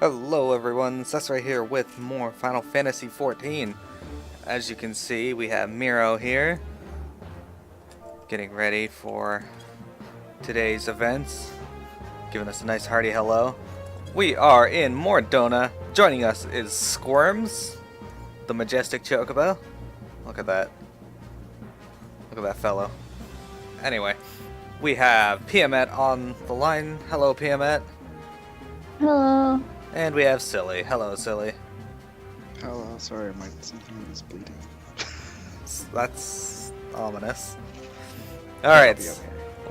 Hello everyone, Cess right here with more Final Fantasy XIV. As you can see, we have Miro here, getting ready for today's events, giving us a nice hearty hello. We are in Mordona. Joining us is Squirms, the majestic chocobo. Look at that. Look at that fellow. Anyway, we have Piamet on the line. Hello, Piamet. Hello. And we have Silly. Hello, Silly. Hello, sorry, my something is bleeding. That's ominous. Alright,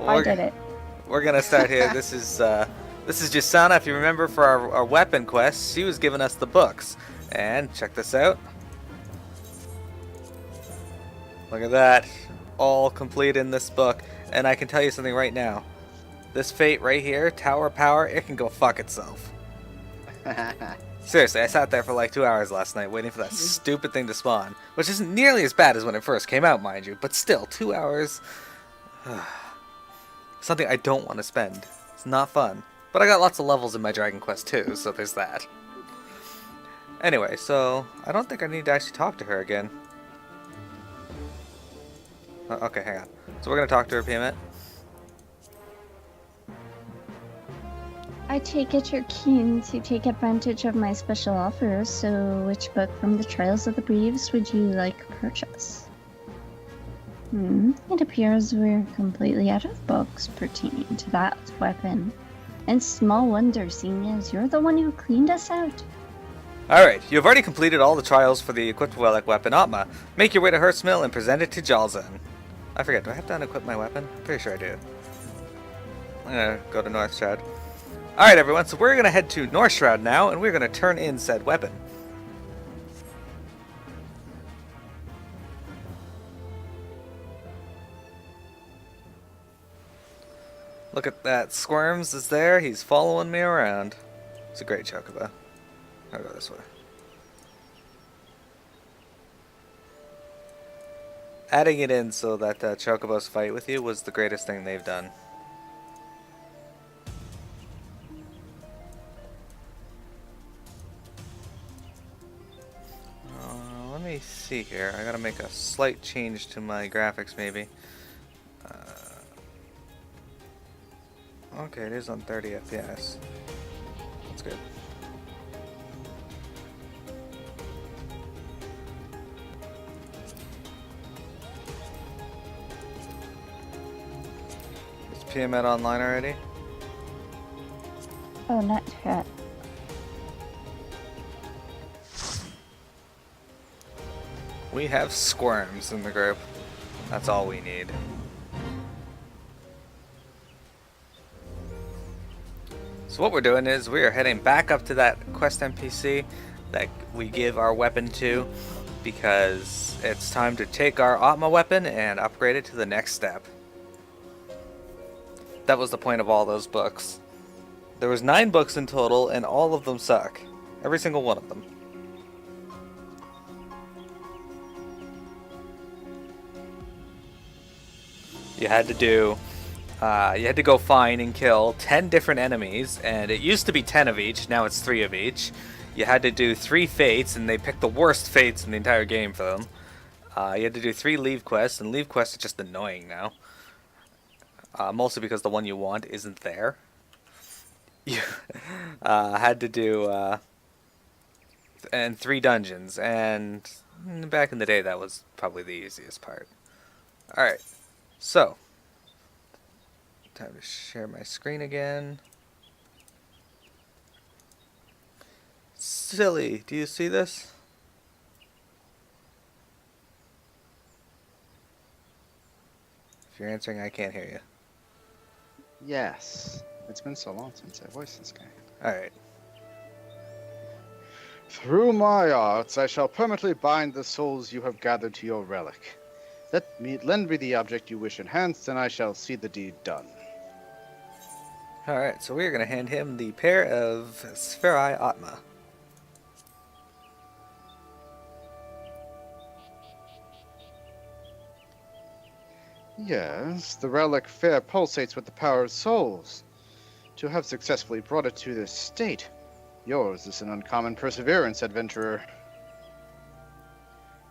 I did it. we're gonna start here. This is Jasana, if you remember, for our weapon quest. She was giving us the books. And check this out. Look at that. All complete in this book. And I can tell you something right now. This fate right here, Tower Power, it can go fuck itself. Seriously, I sat there for like 2 hours last night waiting for that stupid thing to spawn. Which isn't nearly as bad as when it first came out, mind you. But still, 2 hours... something I don't want to spend. It's not fun. But I got lots of levels in my Dragon Quest too, so there's that. Anyway, so... I don't think I need to actually talk to her again. Okay, hang on. So we're gonna talk to her, Piamet. I take it you're keen to take advantage of my special offer, so which book from the Trials of the Breves would you like to purchase? It appears we're completely out of books pertaining to that weapon. And small wonder, seeing as you're the one who cleaned us out. Alright, you have already completed all the trials for the equipped relic weapon Atma. Make your way to Hearth's Mill and present it to Jalzan. I forget, do I have to unequip my weapon? Pretty sure I do. I'm gonna go to North Shroud. Alright everyone, so we're gonna head to North Shroud now, and we're gonna turn in said weapon. Look at that, Squirms is there, he's following me around. It's a great chocobo. I'll go this way. Adding it in so that chocobos fight with you was the greatest thing they've done. Let me see here. I gotta make a slight change to my graphics maybe. Okay, it is on 30 FPS. That's good. Is Piamet online already? Oh, not yet. We have Squirms in the group. That's all we need. So what we're doing is we are heading back up to that quest NPC that we give our weapon to, because it's time to take our Atma weapon and upgrade it to the next step. That was the point of all those books. There was 9 books in total, and all of them suck. Every single one of them. You had to go find and kill 10 different enemies, and it used to be 10 of each, now it's 3 of each. You had to do 3 fates, and they picked the worst fates in the entire game for them. You had to do 3 leave quests, and leave quests are just annoying now. Mostly because the one you want isn't there. You had to do and 3 dungeons, and back in the day that was probably the easiest part. Alright. So, time to share my screen again. Silly, do you see this? If you're answering, I can't hear you. Yes. It's been so long since I voiced this guy. Alright. Through my arts, I shall permanently bind the souls you have gathered to your relic. Lend me the object you wish enhanced, and I shall see the deed done. Alright, so we're going to hand him the pair of Spherai Atma. Yes, the relic fair pulsates with the power of souls. To have successfully brought it to this state, Yours is an uncommon perseverance, adventurer.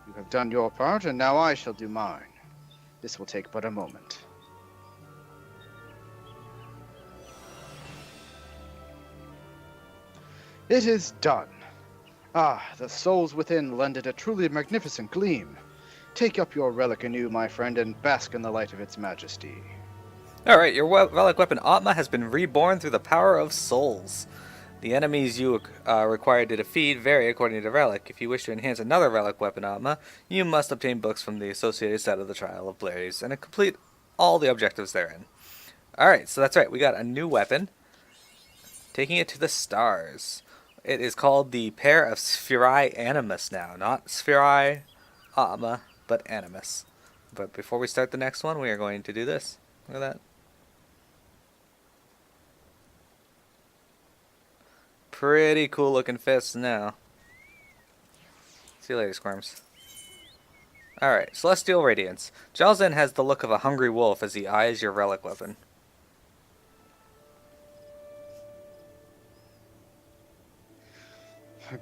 You have done your part, and now I shall do mine. This will take but a moment. It is done. Ah, the souls within lend it a truly magnificent gleam. Take up your relic anew, my friend, and bask in the light of its majesty. Alright, your relic weapon Atma has been reborn through the power of souls. The enemies you require to defeat vary according to the relic. If you wish to enhance another relic weapon Atma, you must obtain books from the associated set of the Trial of Blaze and complete all the objectives therein. Alright, so that's right, we got a new weapon. Taking it to the stars. It is called the Pair of Spherai Animus now. Not Spherai Atma, but Animus. But before we start the next one, we are going to do this. Look at that. Pretty cool looking fists now. See you later, Squirms. Alright, Celestial Radiance. Jalzin has the look of a hungry wolf as he eyes your relic weapon.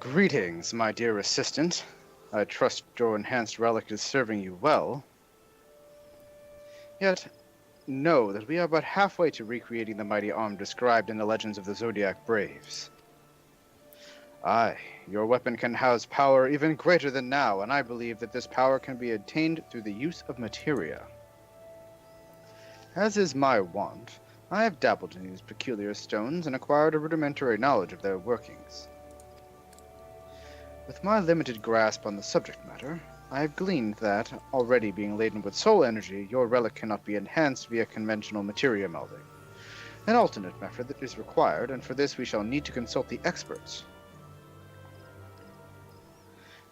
Greetings, my dear assistant. I trust your enhanced relic is serving you well. Yet, know that we are but halfway to recreating the mighty arm described in the legends of the Zodiac Braves. Aye, your weapon can house power even greater than now, and I believe that this power can be attained through the use of materia. As is my wont, I have dabbled in these peculiar stones and acquired a rudimentary knowledge of their workings. With my limited grasp on the subject matter, I have gleaned that, already being laden with soul energy, your relic cannot be enhanced via conventional materia melding. An alternate method is required, and for this we shall need to consult the experts.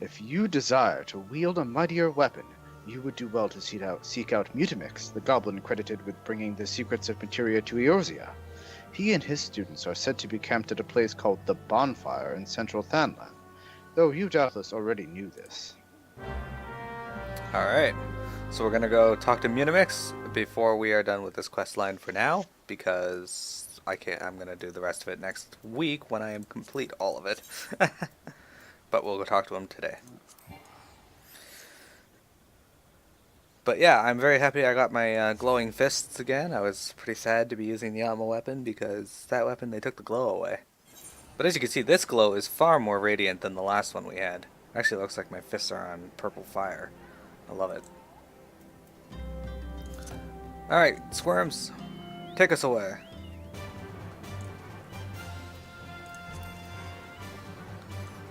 If you desire to wield a mightier weapon, you would do well to seek out Mutamix, the goblin credited with bringing the secrets of materia to Eorzea. He and his students are said to be camped at a place called the Bonfire in central Thanlan, though you doubtless already knew this. Alright, so we're gonna go talk to Mutamix before we are done with this quest line for now, because I'm gonna do the rest of it next week when I am complete all of it. But we'll go talk to him today. But yeah, I'm very happy I got my glowing fists again. I was pretty sad to be using the Atma weapon because that weapon, they took the glow away. But as you can see, this glow is far more radiant than the last one we had. Actually, it looks like my fists are on purple fire. I love it. Alright, Squirms, take us away.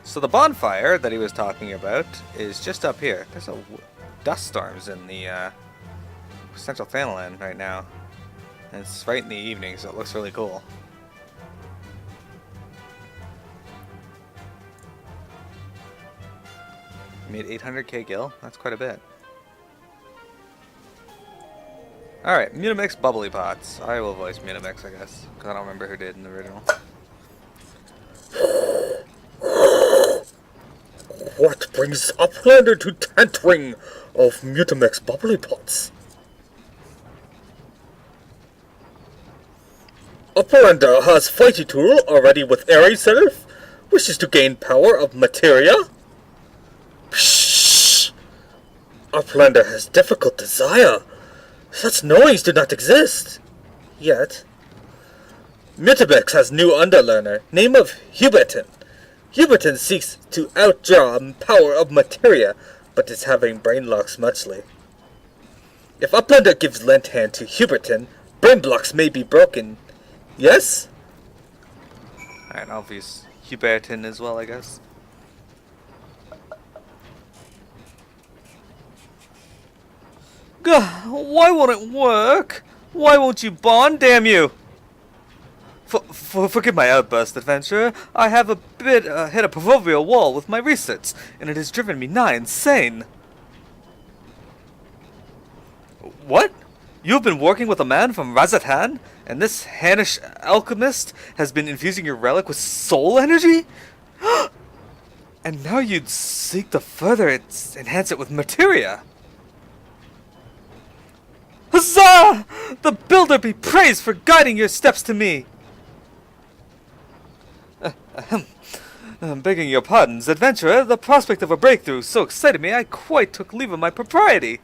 So the bonfire that he was talking about is just up here. There's a dust storms in the central Thanalan right now. And it's right in the evening, so it looks really cool. Made 800k gil? That's quite a bit. Alright, Mutamix Bubbly Pots. I will voice Mutamix, I guess, because I don't remember who did in the original. What brings Uplander to Tantwing of Mutamix Bubbly Pots? Uplander has Fighty Tool already with Airy Self, wishes to gain power of materia. Pshh! Uplander has difficult desire. Such noise do not exist. Yet. Mutamix has new underlearner, name of Huberton. Huberton seeks to outdraw power of materia, but is having brain locks muchly. If Uplander gives lent hand to Huberton, brain blocks may be broken. Yes? Alright, I'll use Huberton as well, I guess. Gah, why won't it work? Why won't you bond, damn you? Forgive my outburst, adventurer. I have a bit hit a proverbial wall with my research, and it has driven me nigh insane. What? You have been working with a man from Razatan, and this Hanish alchemist has been infusing your relic with soul energy? And now you'd seek to further enhance it with materia. Huzzah! The Builder be praised for guiding your steps to me. Begging your pardons, adventurer, the prospect of a breakthrough so excited me I quite took leave of my propriety.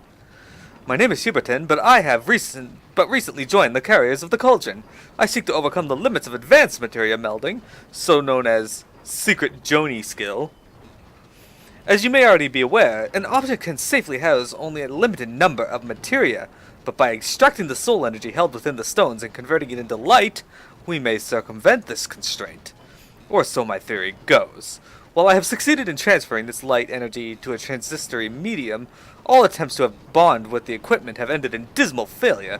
My name is Huberton, but I have recently joined the carriers of the Cauldron. I seek to overcome the limits of advanced materia melding, so known as secret Joni skill. As you may already be aware, an object can safely house only a limited number of materia, but by extracting the soul energy held within the stones and converting it into light, we may circumvent this constraint. Or so my theory goes. While I have succeeded in transferring this light energy to a transistory medium, all attempts to have bond with the equipment have ended in dismal failure.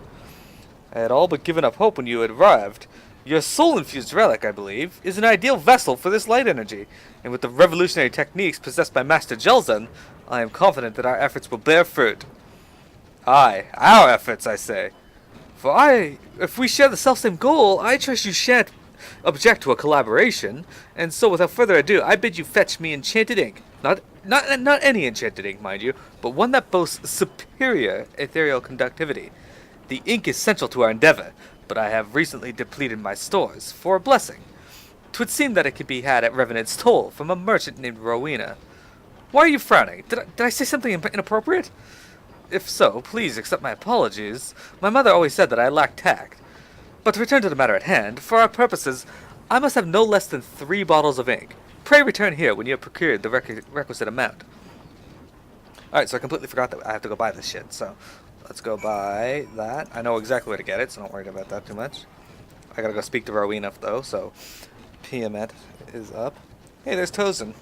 I had all but given up hope when you had arrived. Your soul-infused relic, I believe, is an ideal vessel for this light energy, and with the revolutionary techniques possessed by Master Jelzan, I am confident that our efforts will bear fruit. Aye, our efforts, I say. If we share the selfsame goal, I trust you shan't object to a collaboration, and so without further ado, I bid you fetch me enchanted ink. Not any enchanted ink, mind you, but one that boasts superior ethereal conductivity. The ink is central to our endeavor, but I have recently depleted my stores for a blessing. 'Twould seem that it could be had at Revenant's Toll from a merchant named Rowena. Why are you frowning? Did I say something inappropriate? If so, please accept my apologies. My mother always said that I lacked tact. But to return to the matter at hand, for our purposes, I must have no less than 3 bottles of ink. Pray return here when you have procured the requisite amount. Alright, so I completely forgot that I have to go buy this shit, so let's go buy that. I know exactly where to get it, so don't worry about that too much. I gotta go speak to Rowena, though, so Piamet is up. Hey, there's Tozen.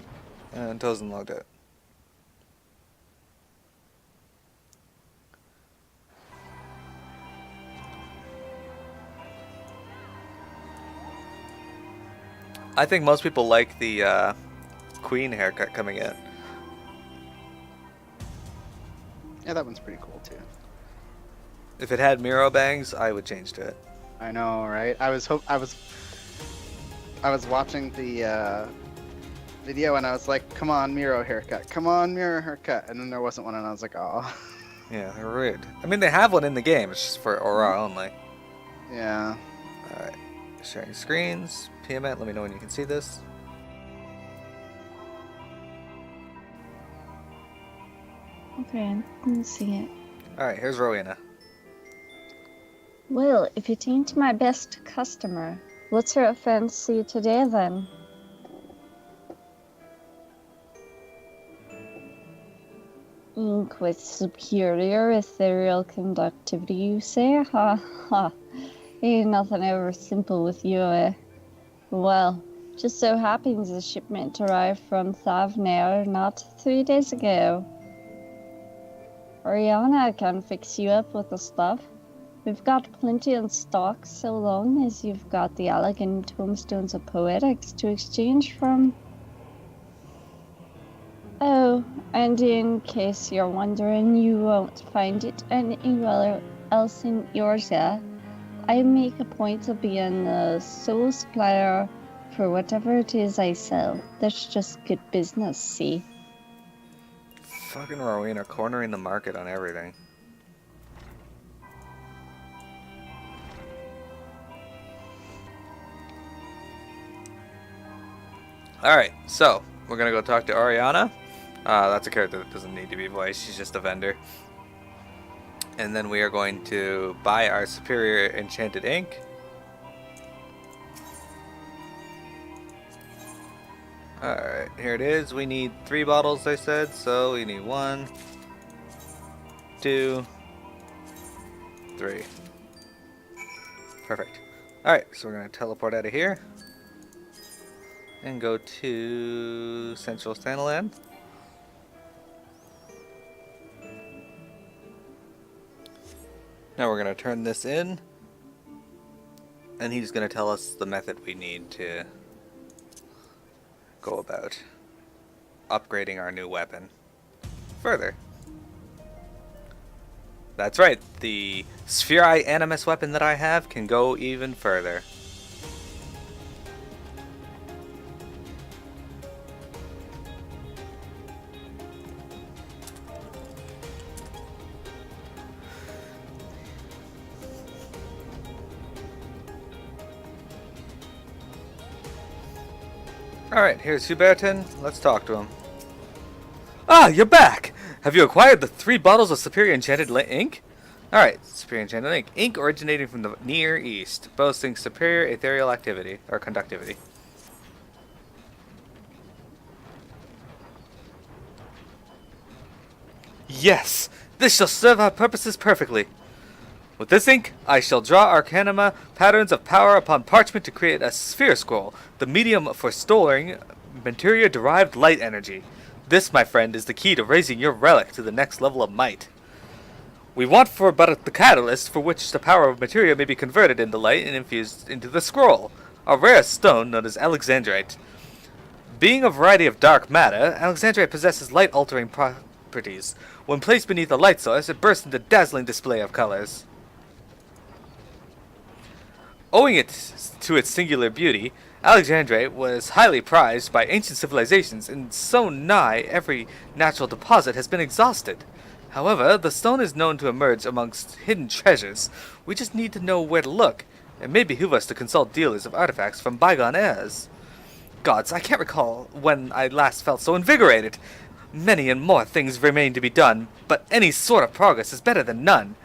And Tozen logged out. I think most people like the Queen haircut coming in. Yeah, that one's pretty cool too. If it had Miro bangs, I would change to it. I know, right? I was watching the video and I was like, "Come on, Miro haircut! Come on, Miro haircut!" And then there wasn't one, and I was like, "Oh." Yeah, they're weird. I mean, they have one in the game. It's just for Aurora only. Yeah. All right, sharing screens. Piamet, let me know when you can see this. Okay, let me see it. All right, here's Rowena. Well, if you ain't my best customer, what's your fancy today then? Ink with superior ethereal conductivity, you say? Ha ha. Ain't nothing ever simple with you, eh? Well, just so happens the shipment arrived from Thavnair not 3 days ago. Oriana can fix you up with the stuff. We've got plenty in stock so long as you've got the elegant tombstones of poetics to exchange from. Oh, and in case you're wondering, you won't find it anywhere else in Eorzea. I make a point of being a sole supplier for whatever it is I sell. That's just good business, see? Fucking Rowena cornering the market on everything. Alright, so we're gonna go talk to Oriana. That's a character that doesn't need to be voiced, she's just a vendor. And then we are going to buy our superior enchanted ink. Alright, here it is. We need 3 bottles, they said, so we need 1, 2, 3. Perfect. Alright, so we're going to teleport out of here and go to Central Standalone. Now we're going to turn this in, and he's going to tell us the method we need to go about upgrading our new weapon further. That's right, the Sphere Animus weapon that I have can go even further. Alright, here's Hubertin. Let's talk to him. Ah, you're back! Have you acquired the 3 bottles of Superior Enchanted Ink? Alright, Superior Enchanted Ink. Ink originating from the Near East, boasting superior ethereal activity, or conductivity. Yes! This shall serve our purposes perfectly! With this ink, I shall draw arcanima patterns of power upon parchment to create a sphere scroll, the medium for storing materia-derived light energy. This, my friend, is the key to raising your relic to the next level of might. We want for but the catalyst for which the power of materia may be converted into light and infused into the scroll, a rare stone known as alexandrite. Being a variety of dark matter, alexandrite possesses light-altering properties. When placed beneath a light source, it bursts into a dazzling display of colors. Owing it to its singular beauty, alexandrite was highly prized by ancient civilizations, and so nigh every natural deposit has been exhausted. However, the stone is known to emerge amongst hidden treasures. We just need to know where to look. It may behoove us to consult dealers of artifacts from bygone eras. Gods, I can't recall when I last felt so invigorated. Many and more things remain to be done, but any sort of progress is better than none.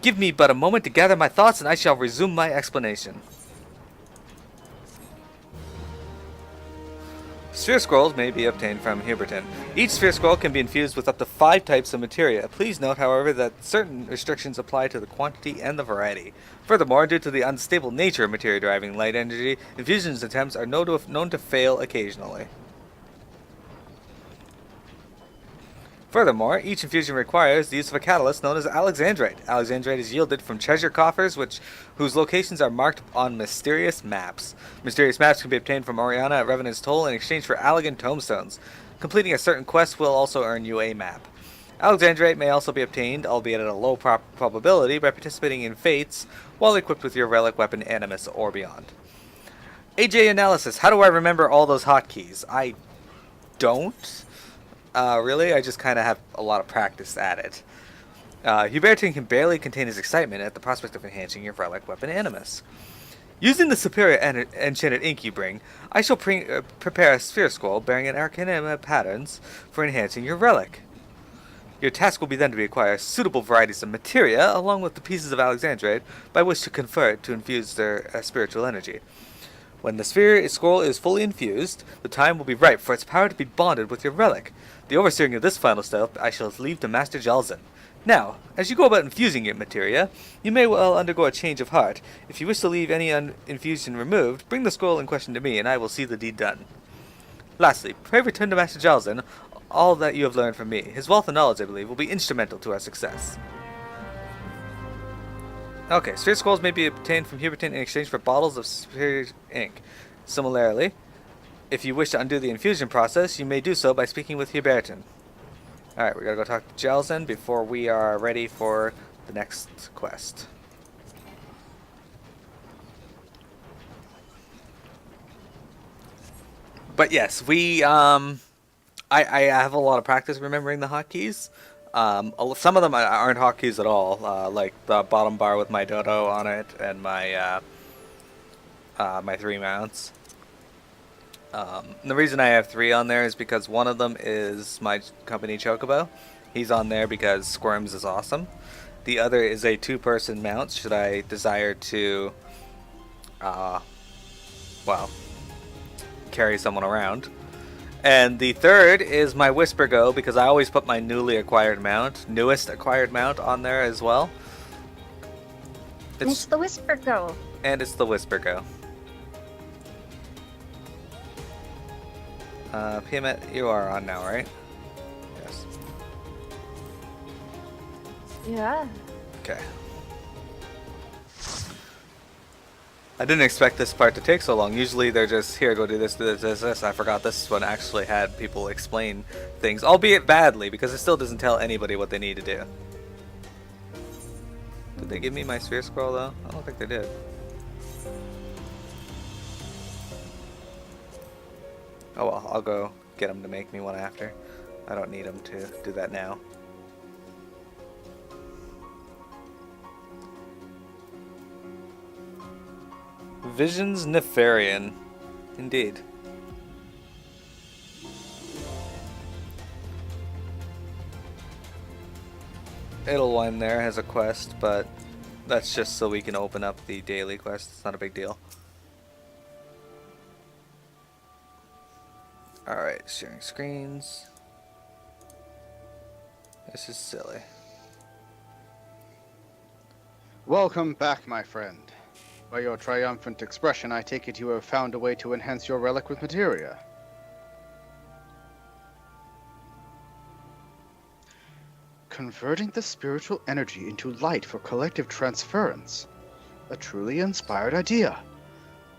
Give me but a moment to gather my thoughts, and I shall resume my explanation. Sphere scrolls may be obtained from Hubertin. Each sphere scroll can be infused with up to 5 types of materia. Please note, however, that certain restrictions apply to the quantity and the variety. Furthermore, due to the unstable nature of materia-deriving light energy, infusion attempts are known to fail occasionally. Furthermore, each infusion requires the use of a catalyst known as alexandrite. Alexandrite is yielded from treasure coffers whose locations are marked on mysterious maps. Mysterious maps can be obtained from Oriana at Revenant's Toll in exchange for Allegan tomestones. Completing a certain quest will also earn you a map. Alexandrite may also be obtained, albeit at a low probability, by participating in fates while equipped with your relic weapon Animus or beyond. AJ analysis. How do I remember all those hotkeys? I don't. Really, I just kind of have a lot of practice at it. Hubertin can barely contain his excitement at the prospect of enhancing your relic weapon Animus. Using the superior enchanted ink you bring, I shall prepare a sphere scroll bearing an arcanima patterns for enhancing your relic. Your task will be then to acquire suitable varieties of materia, along with the pieces of alexandrite, by which to convert to infuse their spiritual energy. When the sphere scroll is fully infused, the time will be ripe for its power to be bonded with your relic. The overseeing of this final step I shall leave to Master Jalzin. Now, as you go about infusing your materia, you may well undergo a change of heart. If you wish to leave any infusion removed, bring the scroll in question to me, and I will see the deed done. Lastly, pray return to Master Jalzin all that you have learned from me. His wealth of knowledge, I believe, will be instrumental to our success. Okay, sphere scrolls may be obtained from Hubertin in exchange for bottles of superior ink. Similarly, if you wish to undo the infusion process, you may do so by speaking with Hubertin. Alright, we gotta go talk to Jalzin before we are ready for the next quest. But yes, I have a lot of practice remembering the hotkeys. Some of them aren't hotkeys at all, like the bottom bar with my dodo on it and my my 3 mounts. The reason I have 3 on there is because one of them is my company Chocobo. He's on there because Squirms is awesome. The other is a 2-person mount should I desire to, well, carry someone around. And the third is my Whisper Go, because I always put my newest acquired mount on there as well. It's the Whisper Go. And it's the Whisper Go. Piamet, you are on now, right? Yes. Yeah. Okay. I didn't expect this part to take so long. Usually they're just, here, go do this, do this, this, this. I forgot this one actually had people explain things, albeit badly, because it still doesn't tell anybody what they need to do. Did they give me my sphere scroll, though? I don't think they did. Oh well, I'll go get them to make me one after. I don't need them to do that now. Visions Nefarian. Indeed. Edelwine there has a quest, but that's just so we can open up the daily quest. It's not a big deal. Alright, sharing screens. This is silly. Welcome back, my friend. By your triumphant expression, I take it you have found a way to enhance your relic with materia. Converting the spiritual energy into light for collective transference. A truly inspired idea.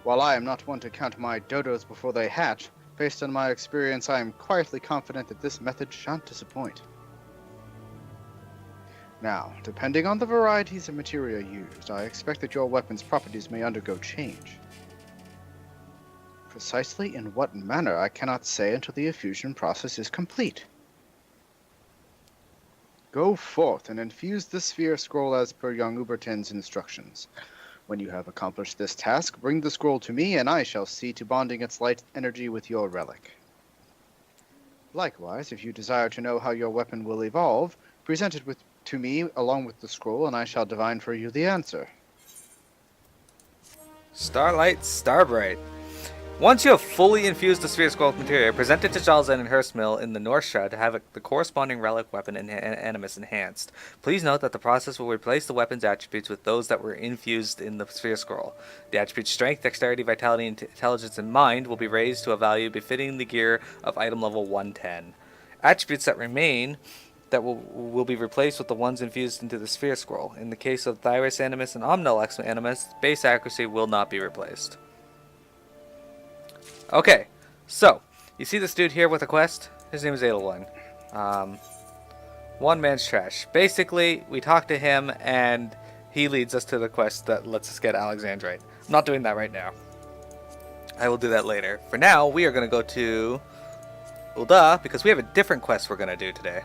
While I am not one to count my dodos before they hatch, based on my experience, I am quietly confident that this method shan't disappoint. Now, depending on the varieties of materia used, I expect that your weapon's properties may undergo change. Precisely in what manner I cannot say until the effusion process is complete. Go forth and infuse the sphere scroll as per young Ubertin's instructions. When you have accomplished this task, bring the scroll to me and I shall see to bonding its light energy with your relic. Likewise, if you desire to know how your weapon will evolve, present it to me along with the scroll and I shall divine for you the answer. Starlight Starbright. Once you have fully infused the sphere scroll with materia, present it to Jalzen and Hurstmill in the North Shroud to have the corresponding relic weapon and animus enhanced. Please note that the process will replace the weapon's attributes with those that were infused in the sphere scroll. The attributes strength, dexterity, vitality, intelligence, and mind will be raised to a value befitting the gear of item level 110. Attributes that remain that will be replaced with the ones infused into the sphere scroll. In the case of Thyrus Animus and Omnilex Animus, base accuracy will not be replaced. Okay, so, you see this dude here with a quest? His name is Edelwine. One man's trash. Basically, we talk to him, and he leads us to the quest that lets us get Alexandrite. I'm not doing that right now. I will do that later. For now, we are going to go to Ul'dah, because we have a different quest we're going to do today.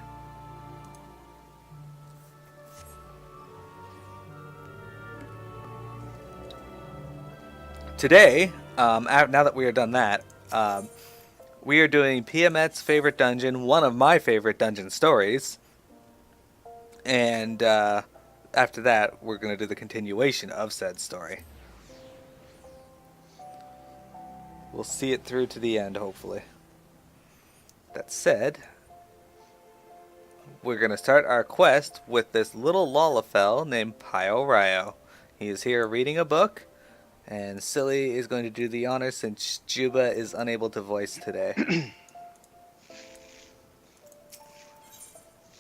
Today, now that we are done that, we are doing Piamet's favorite dungeon, one of my favorite dungeon stories. And after that, we're going to do the continuation of said story. We'll see it through to the end, hopefully. That said, we're going to start our quest with this little Lalafell named Pio Ryo. He is here reading a book. And Silly is going to do the honors since Juba is unable to voice today.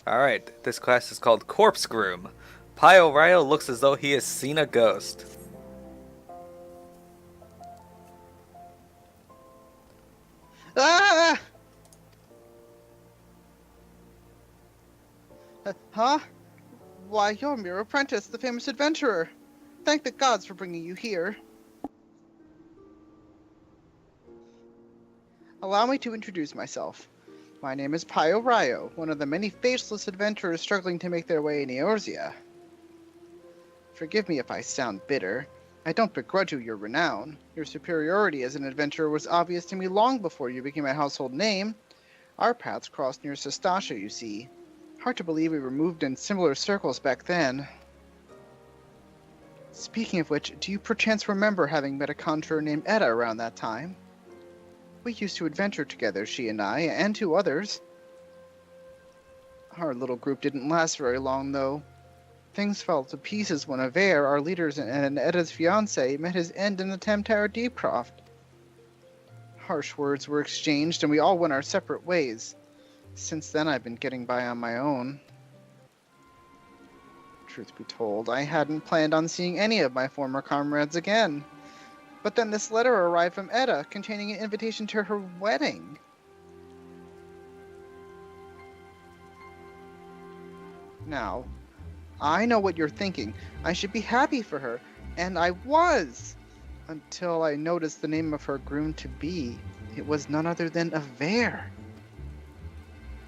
Alright, this quest is called Corpse Groom. Pio Ryo looks as though he has seen a ghost. Ah! Huh? Why, you're Miro Prentice, the famous adventurer. Thank the gods for bringing you here. Allow me to introduce myself. My name is Pio Ryo, one of the many faceless adventurers struggling to make their way in Eorzea. Forgive me if I sound bitter. I don't begrudge you your renown. Your superiority as an adventurer was obvious to me long before you became a household name. Our paths crossed near Sestasha, you see. Hard to believe we were moved in similar circles back then. Speaking of which, do you perchance remember having met a conjurer named Etta around that time? We used to adventure together, she and I, and two others. Our little group didn't last very long, though. Things fell to pieces when Aver, our leaders, and Etta's fiancé met his end in the Tamtara Deepcroft. Harsh words were exchanged, and we all went our separate ways. Since then, I've been getting by on my own. Truth be told, I hadn't planned on seeing any of my former comrades again. But then this letter arrived from Etta, containing an invitation to her wedding. Now, I know what you're thinking. I should be happy for her, and I was! Until I noticed the name of her groom-to-be. It was none other than Aver.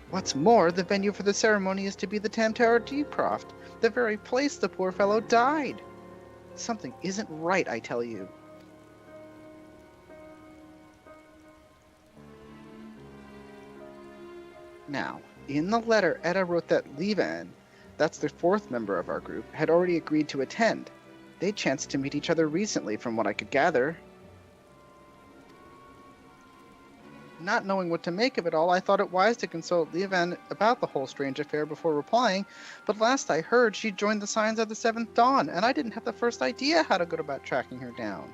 What's more, the venue for the ceremony is to be the Tamtara Deepcroft, the very place the poor fellow died. Something isn't right, I tell you. Now, in the letter, Etta wrote that Levan, that's the fourth member of our group, had already agreed to attend. They chanced to meet each other recently, from what I could gather. Not knowing what to make of it all, I thought it wise to consult Levan about the whole strange affair before replying, but last I heard she joined the Signs of the Seventh Dawn, and I didn't have the first idea how to go about tracking her down.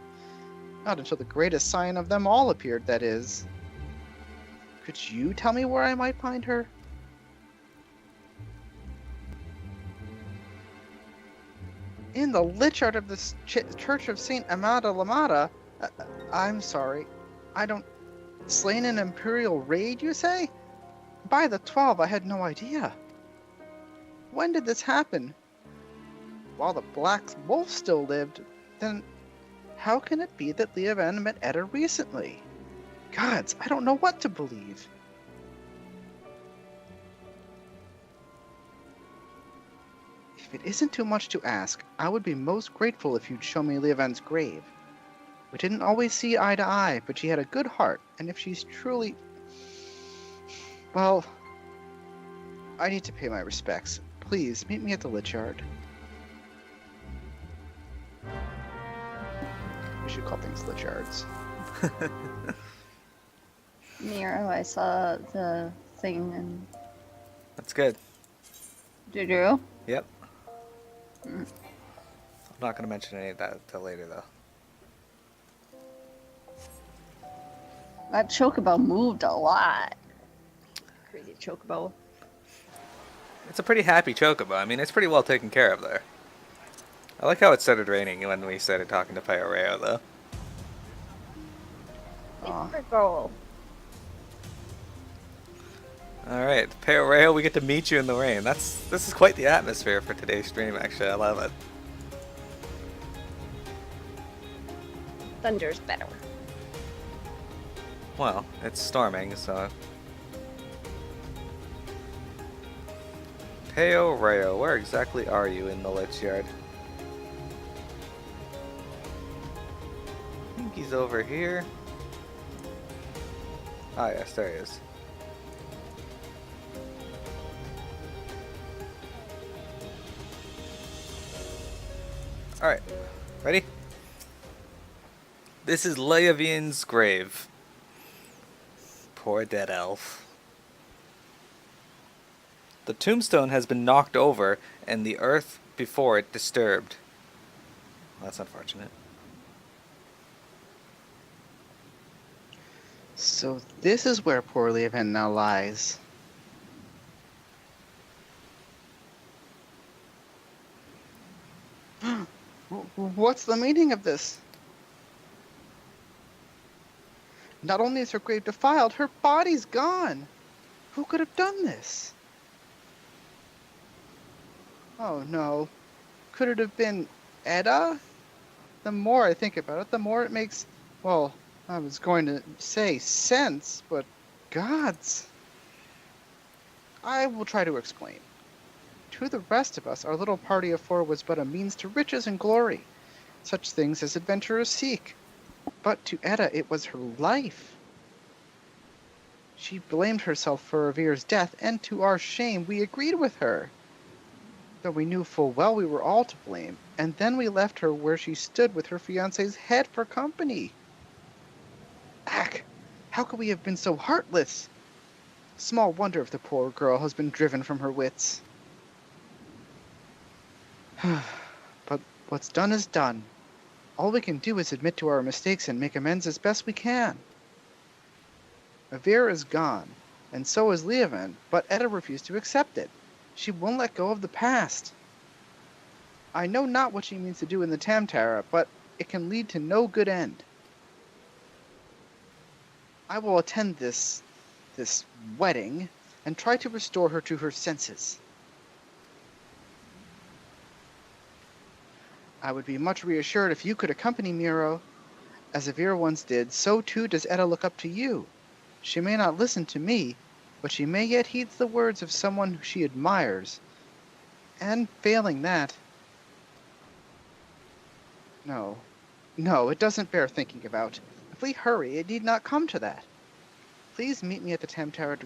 Not until the greatest sign of them all appeared, that is. Could you tell me where I might find her? In the lich art of the Church of Saint Amada Lamada? I'm sorry. I don't... Slain in Imperial raid, you say? By the 12, I had no idea. When did this happen? While the Black Wolf still lived, then how can it be that Leovan met Etta recently? Gods, I don't know what to believe. If it isn't too much to ask, I would be most grateful if you'd show me Leovan's grave. We didn't always see eye to eye, but she had a good heart, and if she's truly... Well, I need to pay my respects. Please, meet me at the Lich Yard. We should call things Lich Yards. Miro, I saw the thing and... That's good. Did you? Yep. I'm not going to mention any of that till later, though. That chocobo moved a lot. Crazy chocobo. It's a pretty happy chocobo. I mean, it's pretty well taken care of there. I like how it started raining when we started talking to Pyoreo, though. Aw. Goal. Alright, Pyoreo, we get to meet you in the rain. This is quite the atmosphere for today's stream, actually. I love it. Thunder's better. Well, it's storming, so... Pyoreo, where exactly are you in the Lich Yard? I think he's over here. Ah, yes, there he is. Alright, ready? This is Leovian's grave. Poor dead elf. The tombstone has been knocked over and the earth before it disturbed. That's unfortunate. So this is where poor Leovan now lies. What's the meaning of this? Not only is her grave defiled, her body's gone. Who could have done this? Oh no. Could it have been Edda? The more I think about it, the more it makes, well, I was going to say sense, but gods. I will try to explain. To the rest of us, our little party of four was but a means to riches and glory, such things as adventurers seek. But to Edda, it was her life. She blamed herself for Revere's death, and to our shame, we agreed with her. Though we knew full well we were all to blame, and then we left her where she stood with her fiancé's head for company. Ack, how could we have been so heartless? Small wonder if the poor girl has been driven from her wits. But what's done is done. All we can do is admit to our mistakes and make amends as best we can. Avira is gone, and so is Leovan, but Edda refused to accept it. She won't let go of the past. I know not what she means to do in the Tamtara, but it can lead to no good end. I will attend this wedding and try to restore her to her senses. I would be much reassured if you could accompany Miro. As Avira once did, so too does Edda look up to you. She may not listen to me, but she may yet heed the words of someone who she admires. And failing that... No, it doesn't bear thinking about. If we hurry, it need not come to that. please meet me at the Tamtara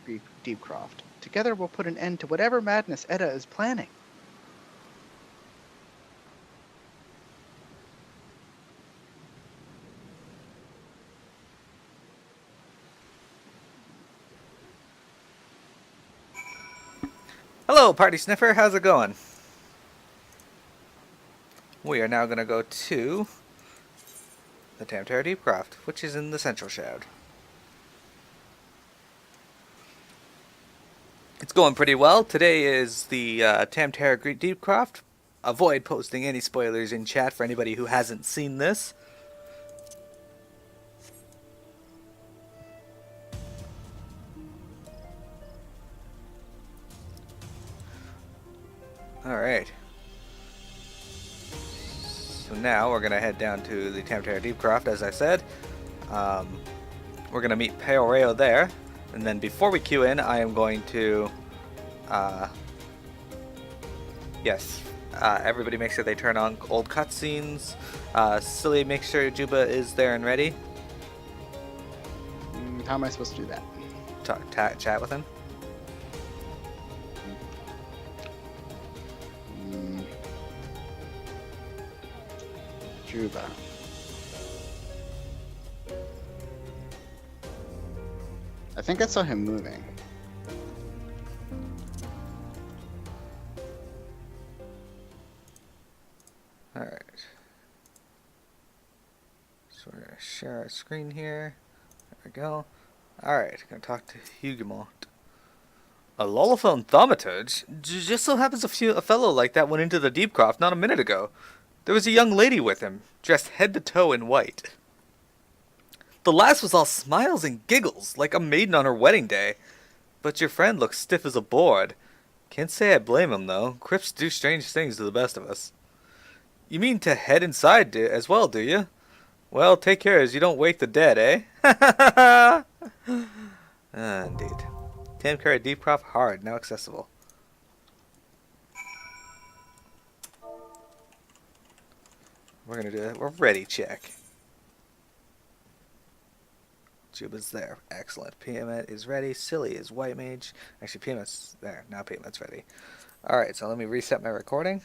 Deepcroft. Together we'll put an end to whatever madness Edda is planning. Hello, Party Sniffer. How's it going? We are now going to go to the Tamtara Deepcroft, which is in the Central Shroud. It's going pretty well. Today is the Tamtara Deepcroft. Avoid posting any spoilers in chat for anybody who hasn't seen this. Alright. So now we're going to head down to the Tamtara Deepcroft, as I said. We're going to meet Pale Rayo there. And then before we queue in, I am going to... everybody make sure they turn on old cutscenes. Silly, make sure Juba is there and ready. How am I supposed to do that? Chat with him. Juba. I think I saw him moving. Alright. So we're going to share our screen here. There we go. Alright, going to talk to Huguemont. A Lolophone thaumaturge? Just so happens a fellow like that went into the Deepcroft not a minute ago. There was a young lady with him, dressed head to toe in white. The lass was all smiles and giggles, like a maiden on her wedding day. But your friend looks stiff as a board. Can't say I blame him, though. Crips do strange things to the best of us. You mean to head inside as well, do you? Well, take care as you don't wake the dead, eh? Indeed. Tamtara Deepcroft hard, now accessible. We're gonna do it. We're ready check. Juba's there. Excellent. Piamet is ready. Silly is white mage. Actually, Piamet's there. Now Piamet's ready. Alright, so let me reset my recording.